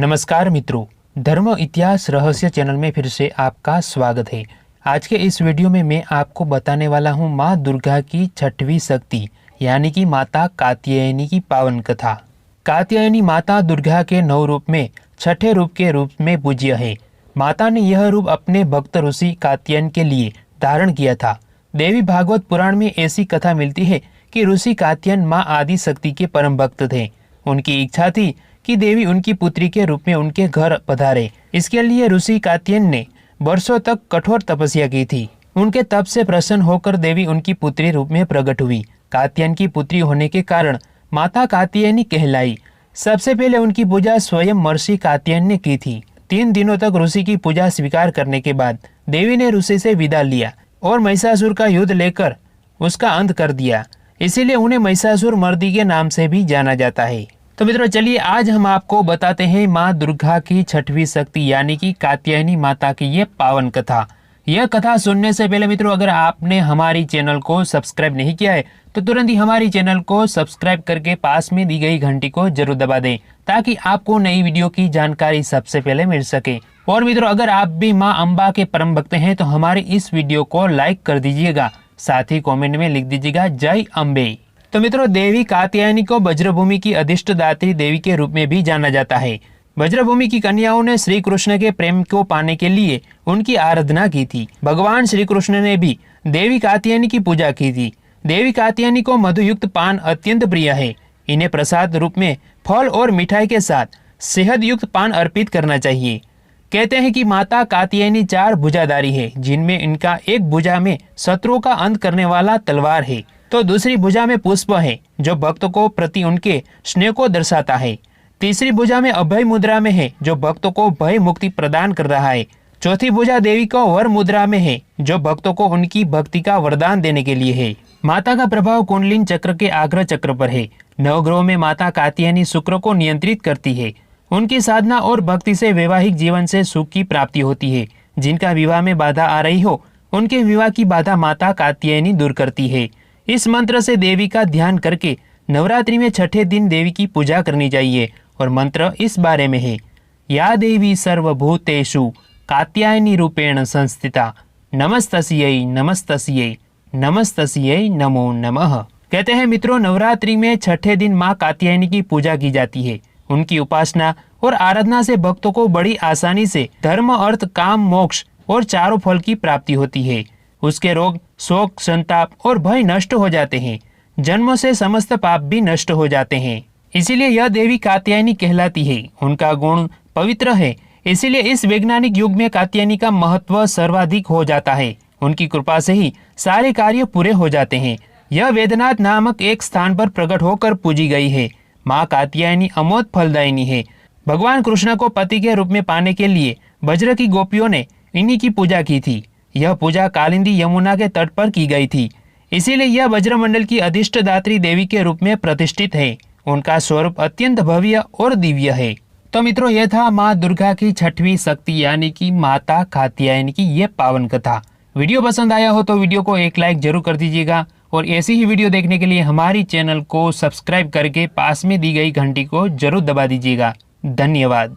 नमस्कार मित्रों, धर्म इतिहास रहस्य चैनल में फिर से आपका स्वागत है। आज के इस वीडियो में मैं आपको बताने वाला हूँ माँ दुर्गा की छठवीं शक्ति यानी कि माता कात्यायनी की पावन कथा। कात्यायनी माता दुर्गा के 9 रूप में छठे रूप के रूप में पूज्य है। माता ने यह रूप अपने भक्त ऋषि कात्यायन के लिए धारण किया था। देवी भागवत पुराण में ऐसी कथा मिलती है कि ऋषि कात्यायन माँ आदि शक्ति के परम भक्त थे। उनकी इच्छा थी कि देवी उनकी पुत्री के रूप में उनके घर पधारे। इसके लिए ऋषि कात्यायन ने वर्षों तक कठोर तपस्या की थी। उनके तप से प्रसन्न होकर देवी उनकी पुत्री रूप में प्रकट हुई। कात्यायन की पुत्री होने के कारण माता कात्यायनी कहलाई। सबसे पहले उनकी पूजा स्वयं महर्षि कात्यायन ने की थी। 3 दिनों तक ऋषि की पूजा स्वीकार करने के बाद देवी ने ऋषि से विदा लिया और महिषासुर का युद्ध लेकर उसका अंत कर दिया। इसीलिए उन्हें महिषासुर मर्दी के नाम से भी जाना जाता है। तो मित्रों चलिए आज हम आपको बताते हैं माँ दुर्गा की छठवीं शक्ति यानी कि कात्यायनी माता की ये पावन कथा। यह कथा सुनने से पहले मित्रों अगर आपने हमारी चैनल को सब्सक्राइब नहीं किया है तो तुरंत ही हमारी चैनल को सब्सक्राइब करके पास में दी गई घंटी को जरूर दबा दें ताकि आपको नई वीडियो की जानकारी सबसे पहले मिल सके। और मित्रों अगर आप भी माँ अम्बा के परम भक्त हैं तो हमारी इस वीडियो को लाइक कर दीजिएगा, साथ ही कॉमेंट में लिख दीजिएगा जय अम्बे। तो मित्रों देवी कात्यायनी को वज्रभूमि की अधिष्ठ दात्री देवी के रूप में भी जाना जाता है। वज्रभूमि की कन्याओं ने श्री कृष्ण के प्रेम को पाने के लिए उनकी आराधना की थी। भगवान श्री कृष्ण ने भी देवी कात्यायनी की पूजा की थी। देवी कात्यायनी को मधुयुक्त पान अत्यंत प्रिय है। इन्हें प्रसाद रूप में फल और मिठाई के साथ सेहत युक्त पान अर्पित करना चाहिए। कहते हैं कि माता कात्यायनी 4 भुजाधारी है, जिनमें इनका एक भुजा में शत्रुओं का अंत करने वाला तलवार है तो दूसरी भुजा में पुष्प है जो भक्त को प्रति उनके स्नेह को दर्शाता है। तीसरी भुजा में अभय मुद्रा में है जो भक्तों को भय मुक्ति प्रदान कर रहा है। चौथी भुजा देवी को वर मुद्रा में है जो भक्तों को उनकी भक्ति का वरदान देने के लिए है। माता का प्रभाव कुंडलिनी चक्र के आग्रह चक्र पर है। नवग्रहों में माता कात्यायनी शुक्र को नियंत्रित करती है। उनकी साधना और भक्ति से वैवाहिक जीवन से सुख की प्राप्ति होती है। जिनका विवाह में बाधा आ रही हो उनके विवाह की बाधा माता कात्यायनी दूर करती है। इस मंत्र से देवी का ध्यान करके नवरात्रि में छठे दिन देवी की पूजा करनी चाहिए और मंत्र इस बारे में है, या देवी सर्वभूतेषु कात्यायनी रूपेण संस्थिता नमस्तस्यै नमस्तस्यै नमस्तस्यै नमो नमः। कहते हैं मित्रों नवरात्रि में छठे दिन माँ कात्यायनी की पूजा की जाती है। उनकी उपासना और आराधना से भक्तों को बड़ी आसानी से धर्म अर्थ काम मोक्ष और चारों फल की प्राप्ति होती है। उसके रोग शोक संताप और भय नष्ट हो जाते हैं। जन्मों से समस्त पाप भी नष्ट हो जाते हैं। इसीलिए यह देवी कात्यायनी कहलाती है। उनका गुण पवित्र है, इसीलिए इस वैज्ञानिक युग में कात्यायनी का महत्व सर्वाधिक हो जाता है। उनकी कृपा से ही सारे कार्य पूरे हो जाते हैं। यह वेदनाथ नामक एक स्थान पर प्रकट होकर पूजी गई है। माँ कात्यायनी अमोघ फलदायिनी है। भगवान कृष्ण को पति के रूप में पाने के लिए वज्र की गोपियों ने इन्हीं की पूजा की थी। यह पूजा कालिंदी यमुना के तट पर की गई थी। इसीलिए यह वज्रमंडल की अधिष्ठ दात्री देवी के रूप में प्रतिष्ठित है। उनका स्वरूप अत्यंत भव्य और दिव्य है। तो मित्रों यह था माँ दुर्गा की छठवीं शक्ति यानी कि माता कात्यायनी की ये पावन कथा। वीडियो पसंद आया हो तो वीडियो को एक लाइक जरूर कर दीजिएगा और ऐसी ही वीडियो देखने के लिए हमारी चैनल को सब्सक्राइब करके पास में दी गई घंटी को जरूर दबा दीजिएगा। धन्यवाद।